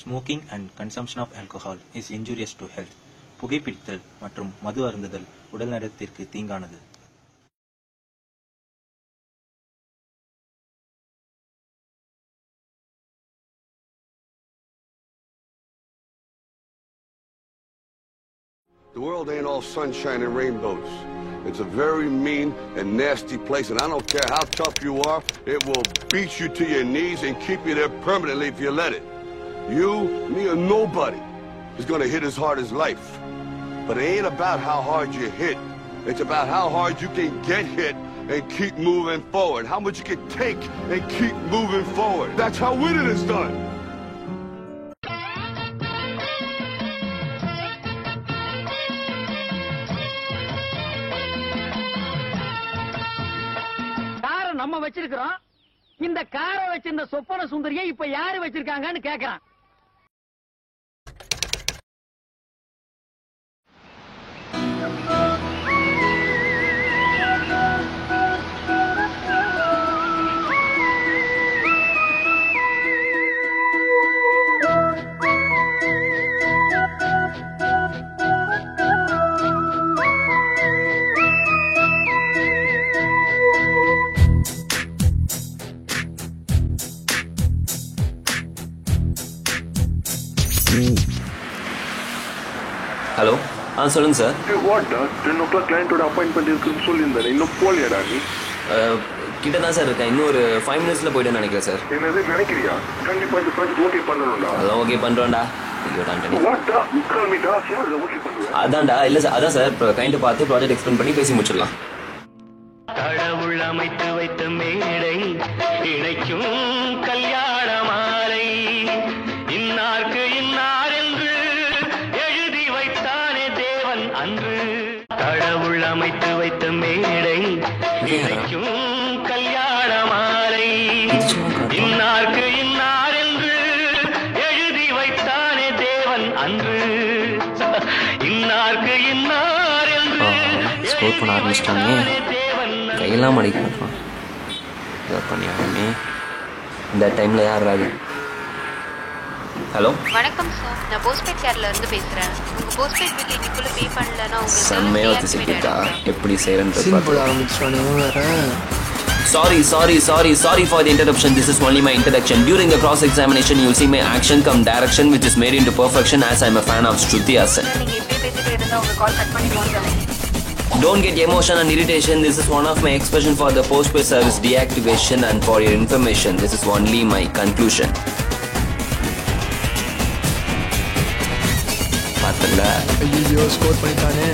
Smoking and consumption of alcohol is injurious to health. புகைப்பிடித்தல் மற்றும் மது அருந்துதல் உடல் நலத்திற்கு தீங்கானது. The world ain't all sunshine and rainbows. It's a very mean and nasty place, and I don't care how tough you are, it will beat you to your knees and keep you there permanently if you let it. You, me, or nobody is gonna hit as hard as life. But it ain't about how hard you hit. It's about how hard you can get hit and keep moving forward. How much you can take and keep moving forward. That's how winning is done. நம்ம வச்சிருக்கிறோம். இந்த காரை வச்சிருந்த சொப்பன சுந்தரியை இப்ப யாரு வச்சிருக்காங்கன்னு கேக்குறான். ஹலோ சொல்லுங்க சார். வாட்டா 10 o'clock கிளையண்டோட அப்பாயின்மெண்ட் இருக்குன்னு சொல்லியிருந்தேன். இன்னும் போலியாடா நீ? கிட்ட தான் சார் இருக்கேன். இன்னும் ஒரு 5 minutesல போய்ட்டு நினைக்கிறேன் சார். என்னது நினைக்கிறியா? கண்டிப்பா இந்த ப்ராஜெக்ட் ஓகே பண்ணணும்டா. அதான் ஓகே பண்றோம்டா. ஐயோ டான்டனி. வாட்டா கால் மீ டா. யார் ஓகே பண்ணுவா? அதான்டா. இல்ல சார், அதான் சார் கிளையண்ட் பார்த்து ப்ராஜெக்ட் எக்ஸ்பிளைன் பண்ணி பேசி முடிச்சிடலாம். கடவுள் அமைத்து வைத்த மேடை இணைக்கும் கல்யாண மாலை இன்னார்க்கு இன்னார் என்று எழுதி வைத்தானே தேவன் அன்று. கடவுள் அமைத்து வைத்த மேடை இணைக்கும் கல்யாண மாலை இன்னார்க்கு இன்னார் என்று எழுதி வைத்தானே தேவன் அன்று. இன்னார்க்கு இன்னார் என்று ஸ்கோர் பண்ண ஆரம்பிச்சிட்டானே. கையெல்லாம் அடிக்கிறான் பண்ணியாமே. இந்த டைம்ல யார் ராகு? ஹலோ வணக்கம் சார், நான் போஸ்ட்பெய்ட் கேர்ல இருந்து பேசுறேன். உங்க போஸ்ட்பெய்ட் பில் இன்னைக்குள்ள பே பண்ணலனா உங்களுக்கு செம்மையா திசிக்கிட்டா எப்படி செய்யறேன்னு சிம்பிள் ஆரம்பிச்சானே வேற. Sorry for the interruption. This is only my introduction. During the cross examination you will see my action come direction which is made into perfection as I am a fan of Shruti Hassan. நீங்க இப்படி பேசிட்டே இருந்தா உங்க call cut பண்ணிடுவாங்க. Don't get emotion and irritation. This is one of my expression for the postpaid service deactivation, and for your information this is only my conclusion. பார்த்தல ஐயோ score பண்ணிட்டானே.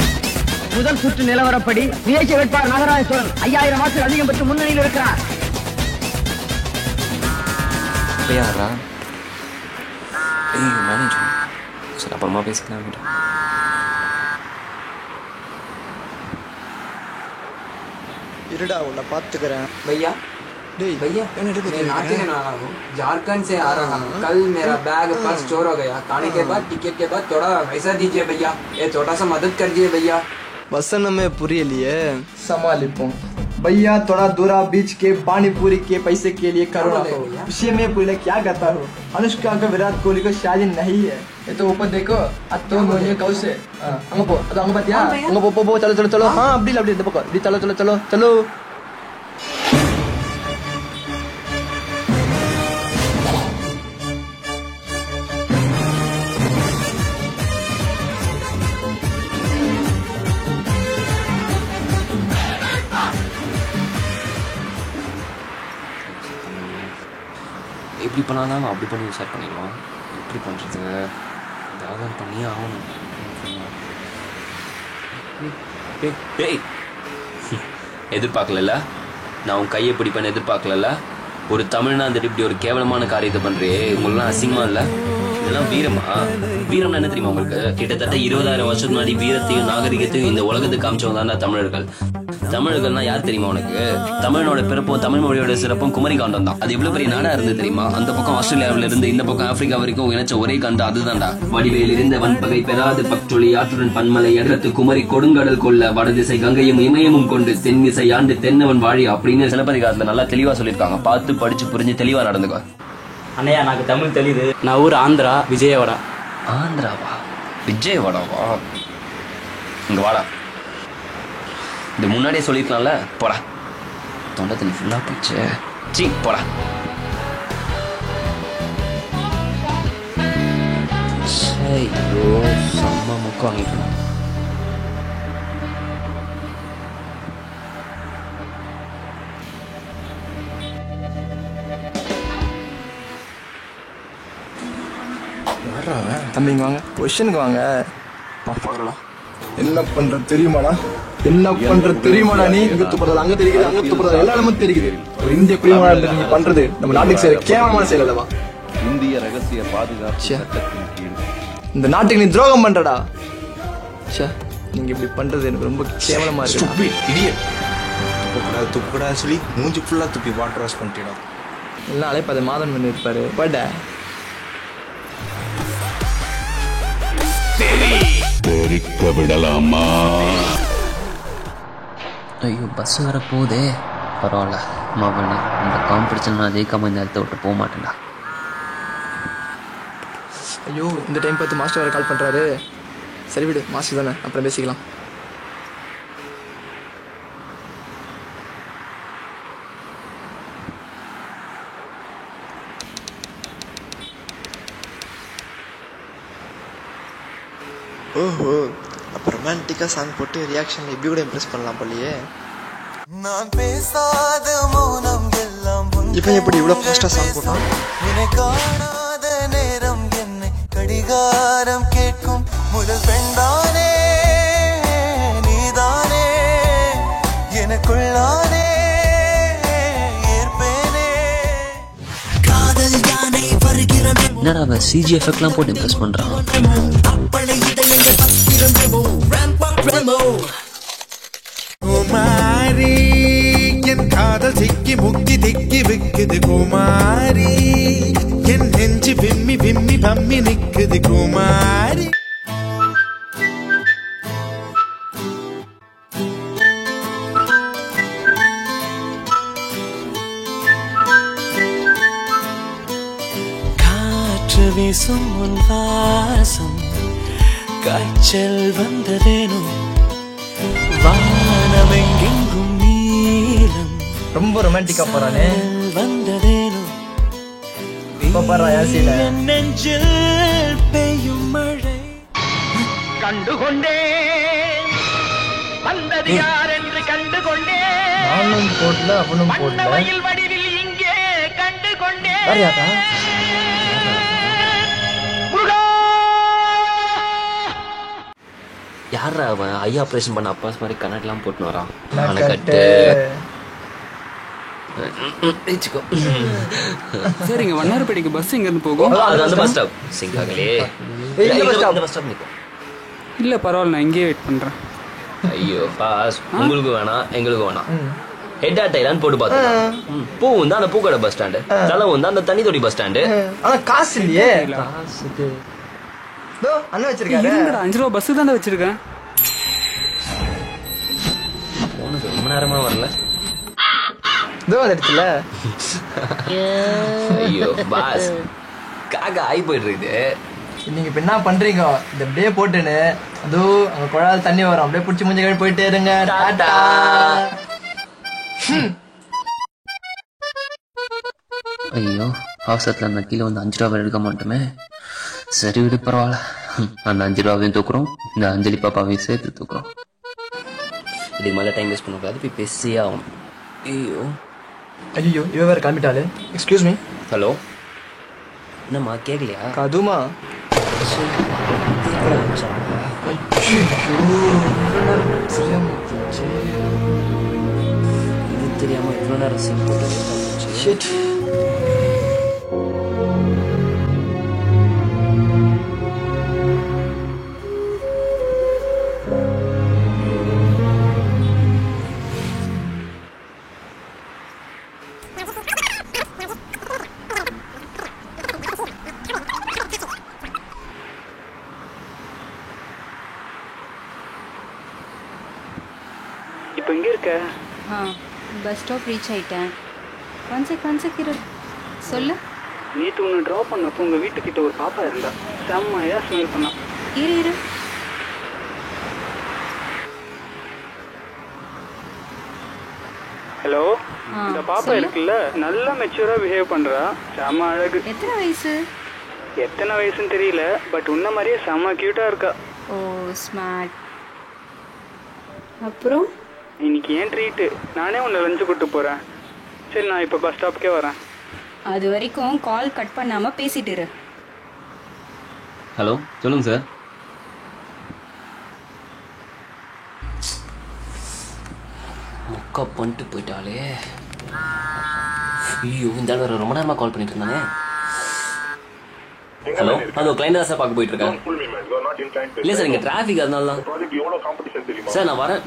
முதல் சுற்று நிலவரப்படி சுயேட்சை வேட்பாளர் நாகராஜ சோழன் 5000 வாக்குகள் அதிகம் பெற்று முன்னணியில் இருக்கிறார். யாரா? மேனேஜர். சரி அப்புறமா பேசிக்கலாம். இருடா உன்னை பாத்துக்கிறேன். भैया भैया नाचे का नाम हूँ, झारखंड से आ रहा हूँ. कल मेरा बैग पर्स चोर हो गया. खाने के बाद टिकट के बाद थोड़ा पैसा दीजिए भैया. ये छोटा सा मदद करिए भैया. வசனமே புரியலையே. சமாளிப்போம் भैया. थोड़ा दूरा बीच के पानीपुरी के पैसे के लिए करो. विषय में पूरे क्या कहता हो? अनुष्का का विराट कोहली को शादी नहीं है. ये तो ऊपर देखो. तो मुझे कौन से अंग पो तो अंग बतिया अंग पो चलो चलो चलो. हाँ अपडी अपडी देखो दी चलो चलो चलो चलो. எப்படி பண்ணாலும் அப்படி பண்ணி ஷேர் பண்ணிடுவான். எப்படி பண்ணுறது? ஏதாவது பண்ணியே ஆகணும். எதிர்பார்க்கல. நான் உன் கையை பிடிப்பேன்னு எதிர்பார்க்கல. ஒரு தமிழ்னா வந்துட்டு இப்படி ஒரு கேவலமான காரியத்தை பண்றே. உங்களெல்லாம் அசிங்கமா இல்லை? இதெல்லாம் வீரமா? வீரம்னா என்ன தெரியுமா உங்களுக்கு? கிட்டத்தட்ட 20,000 வருஷத்துக்கு முன்னாடி வீரத்தையும் நாகரிகத்தையும் இந்த உலகத்துக்கு காமிச்சவங்க தான் தமிழர்கள். தமிழர்கள்னா யார் தெரியுமா உனக்கு? தமிழனோட பிறப்பும் தமிழ் மொழியோட சிறப்பும் குமரி காண்டம் தான். அது எவ்வளவு பெரிய நாடா இருந்து தெரியுமா? அந்த பக்கம் ஆஸ்திரேலியாவில இருந்து இந்த பக்கம் ஆப்பிரிக்கா வரைக்கும் இணைச்ச ஒரே காண்டம் அதுதான்டா. வடிவேல் இருந்த வன்பகை பெறாது பக்தொழி ஆற்றுடன் பன்மலை எடத்து குமரி கொடுங்கடல் கொள்ள வடதிசை கங்கையும் இமயமும் கொண்டு தென்னிசை ஆண்டு தென்னவன் வாழி அப்படின்னு சிலப்பதிகாரத்துல நல்லா தெளிவா சொல்லியிருக்காங்க. பார்த்து படிச்சு புரிஞ்சு தெளிவா நடந்துக்கோ. அண்ணையா எனக்கு தமிழ் தெரியுது. நான் ஊர் ஆந்திரா, விஜயவாடா. ஆந்திராவா? விஜயவாடாவா? இங்க வாடா. இது முன்னாடியே சொல்லிருக்கலாம்ல. போடா. தொண்டை தண்ணி ஃபுல்லா போச்சு. சீ போடா. ஐயோ செம்ம முக்கம் வாங்கிக்கணும். தம்பிங்க வாங்க, கொஸ்டினுக்கு வாங்க. பார்க்கலாம். என்ன பண்ற தெரியுமாடா? என்ன பண்ற தெரியுமாடா? நீ இங்க துப்புறது அங்க தெரியுது, அங்க துப்புறது எல்லா இடமும் தெரியுது. ஒரு இந்திய குடிமகன் நீங்க பண்றது நம்ம நாட்டுக்கு செய்யற கேவலமான செயல் அல்லவா? இந்திய ரகசிய பாதுகாப்பு சட்டத்தின் கீழ் இந்த நாட்டுக்கு நீ துரோகம் பண்றடா. நீங்க இப்படி பண்றது எனக்கு ரொம்ப கேவலமா இருக்கு. துப்புக்கூடாது சொல்லி மூஞ்சி ஃபுல்லா துப்பி வாட்டர் வாஷ் பண்ணிட்டோம். எல்லாம் அழைப்பாது மாதன் பண்ணி இருப்பாரு. பட் தெரிக்க விடலாமா? ஐயோ பஸ் வர போதே. பரவாயில்ல மாவண்ணே, இந்த காம்படிஷன் நான் ஜெயிக்காம இந்த இடத்த விட்டு போக மாட்டேன்டா. ஐயோ இந்த டைம் பார்த்து மாஸ்டர் வேறு கால் பண்ணுறாரு. சரி விடு, மாஸ்டர் தானே, அப்புறம் பேசிக்கலாம். ஓஹோ, அப்போ ரொமான்டிக்காக சாங் போட்டு ரியாக்ஷன் இப்படி கூட இம்ப்ரெஸ் பண்ணலாம் போலியே. நான் பேசாத மௌனம் எல்லாம் இப்போ எப்படி இவ்வளோ ஃபாஸ்ட்டாக சாங் போட்டான்? காணாத நேரம் என்னை கடிகாரம் கேட்கும் முதல் பெண்தானே நீதானே எனக்குள்ளானே ஏற்பேனே காதல் யானை வருகிறமே. என்னடா அவன் சிஜி எஃபெக்ட்லாம் போட்டு இம்ப்ரெஸ் பண்றான். குமாரி என் காதல் சிக்கி முக்கி திக்கி விக்குது குமாரி, என் நெஞ்சு விம்மி விம்மி பம்மி நிக்குது குமாரி. காற்று வீசும் உன் வாசம், காய்ச்சல் வந்ததேனும் வானமெங்கெங்கும் நீலம். ரொம்ப ரொமான்டிக்கா போறானே. வந்ததேனும் நெஞ்சில் பெய்யும் மழை. கண்டுகொண்டே வந்தது யார் என்று கண்டுகொண்டே. நானும் போடல அவனும் போடல. வயல் வடிவில் இங்கே கண்டுகொண்டே. யாரா அவன்? ஐ ஆப்ரேஷன் பண்ண அப்பாஸ் மாதிரி கண்ணாடிலாம் போட்டுன்னு வரான். கட்டு சரிங்க, வண்ணாரப்பேட்டைக்கு பஸ் இங்க இருந்து போகும். அது அந்த பஸ் ஸ்டாப் சிங்காகலே. பஸ் ஸ்டாப் நிக்கும். இல்ல பரவாயில்ல, நான் இங்கேயே வெயிட் பண்றேன். ஐயோ பாஸ், உங்களுக்கு வேணாம் எங்களுக்கு வேணாம். ஹெட் டைலான் போட்டு பார்த்தோம். பூ வந்து அந்த பூக்கடை பஸ் ஸ்டாண்டு, தலை வந்து அந்த தண்ணி தொட்டி பஸ் ஸ்டாண்டு. ஆனா காசு இல்லையே. அண்ணன் வச்சிருக்காரு. 5 ரூபா பஸ் தான் வச்சிருக்கேன். போனது ரொம்ப நேரமா வரல. ஐயோ பாஸ், காக்கா ஆகி போயிட்டு இருக்குது. நீங்க இப்ப என்ன பண்றீங்க? இந்த அப்படியே போட்டுன்னு அதோ அங்க குழாயில் தண்ணி வரும், அப்படியே பிடிச்சி மூஞ்சி கழி போயிட்டே இருங்க. டாடா. ஐயோ அவசரத்துல அந்த கீழே வந்து 5 ரூபா எடுக்க மாட்டோமே. சரி விடு பரவாயில்ல, அந்த 5 ரூபாவையும் தூக்குறோம், இந்த அஞ்சலி பாப்பாவையும் சேர்த்து தூக்குறோம். இதுக்கு மேலே டைம் வேஸ்ட் பண்ணக்கூடாது, போய் பேசியே ஆகணும். ஐயோ ஐயோ இவ வேற கிளம்பிட்டாளு. Excuse me. ஹலோ, என்னம்மா கேட்கலையா? கதுமா இது தெரியாம இவ்வளோ நேரம் சீன் போட்டு. இப்போ எங்க இருக்க? பஸ் ஸ்டாப் ரீச் ஆயிட்டேன். ஒன் செக் சொல்லு. நேற்று ஒன்று ட்ராப் பண்ணப்போ உங்கள் வீட்டுக்கிட்ட ஒரு பாப்பா இருந்தா செம்மையா ஸ்மெல் பண்ணா. இரு ஹலோ, இந்த பாப்பா இருக்குல்ல நல்லா மெச்சூரா பிஹேவ் பண்றா, செம்ம அழகு. எத்தனை வயசு? எத்தனை வயசுன்னு தெரியல, பட் உன்ன மாதிரியே செம்ம கியூட்டா இருக்கா. ஓ ஸ்மார்ட். அப்புறம் இன்னைக்கு ஏன் ட்ரீட்டு, நானே உன்னை லஞ்சு கூட்டு போறேன். சரி, நான் இப்போ பஸ் ஸ்டாப்க்கே வரேன். அது வரைக்கும் கால் கட் பண்ணாம பேசிட்டு இரு. ஹலோ, சொல்லுங்க சார். முக்கா பண்ணிட்டு போயிட்டாலே. ஐயோ, இந்த ஆள் ரொம்ப நேரமா கால் பண்ணிட்டு இருந்தானே. ஹலோ, அது கிளைண்ட் தான் சார் பார்க்க போயிட்டு இருக்கேன். இல்ல சார், இங்க டிராபிக், அதனால தான் சார் நான் வரேன்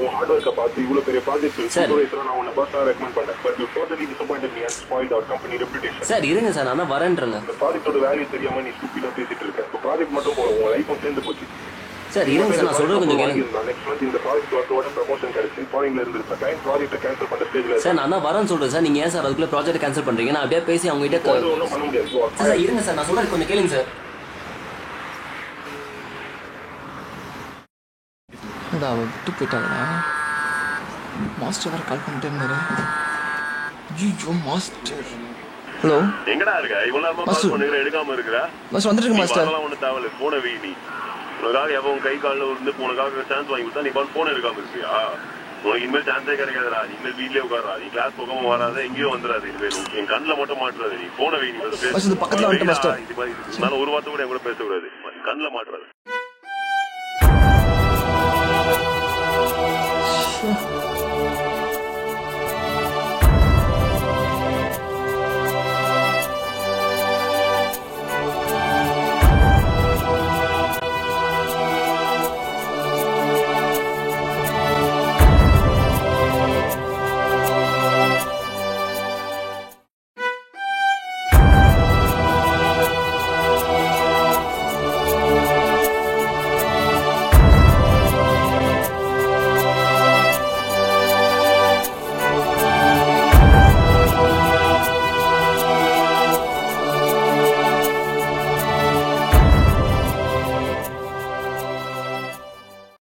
சார். சார் இருங்க சார், நான் தான் வரேன்றேன் சார். இருங்க சார், நான் சொல்றது கொஞ்சம் கேளுங்க சார். நான் தான் வரேன்னு சொல்றேன் சார். நீங்க ஏன் சார் அதுக்குள்ள ப்ராஜெக்ட் கேன்சல் பண்றீங்க? நான் அப்படியே பேசி அவங்க கிட்ட சார் இருங்க சார், நான் சொல்றது கொஞ்சம் கேளுங்க சார். விட்டு போயிட்டாங்கண்ணா. மாஸ்டர் வேற கால் பண்ணிட்டே இருந்தாரு. ஐயோ மாஸ்டர். ஹலோ, எங்கடா இருக்க? இவ்வளவு நேரமா கால் பண்ணிக்கிற, எடுக்காம இருக்கற? மாஸ்டர் வந்துருக்கு மாஸ்டர். ஒண்ணு தேவல, போன வீணி உனக்காக எவன் கை காலில் இருந்து உனக்காக சான்ஸ் வாங்கி கொடுத்தா நீ போன எடுக்காம இருக்கியா? உனக்கு இனிமேல் சான்ஸே கிடைக்காதுடா. இனிமேல் வீட்லயே உட்காரா, நீ கிளாஸ் போகாம வராத, எங்கேயும் வந்துடாது. இனிமேல் என் கண்ணில் மட்டும் மாட்டுறாது. நீ போன வீணி பக்கத்துல வந்துட்டு மாஸ்டர். இது மாதிரி இருந்தாலும் ஒரு வார்த்தை கூட என் கூட பேசக்கூடாது. கண்ணில் மாட்டுறாது.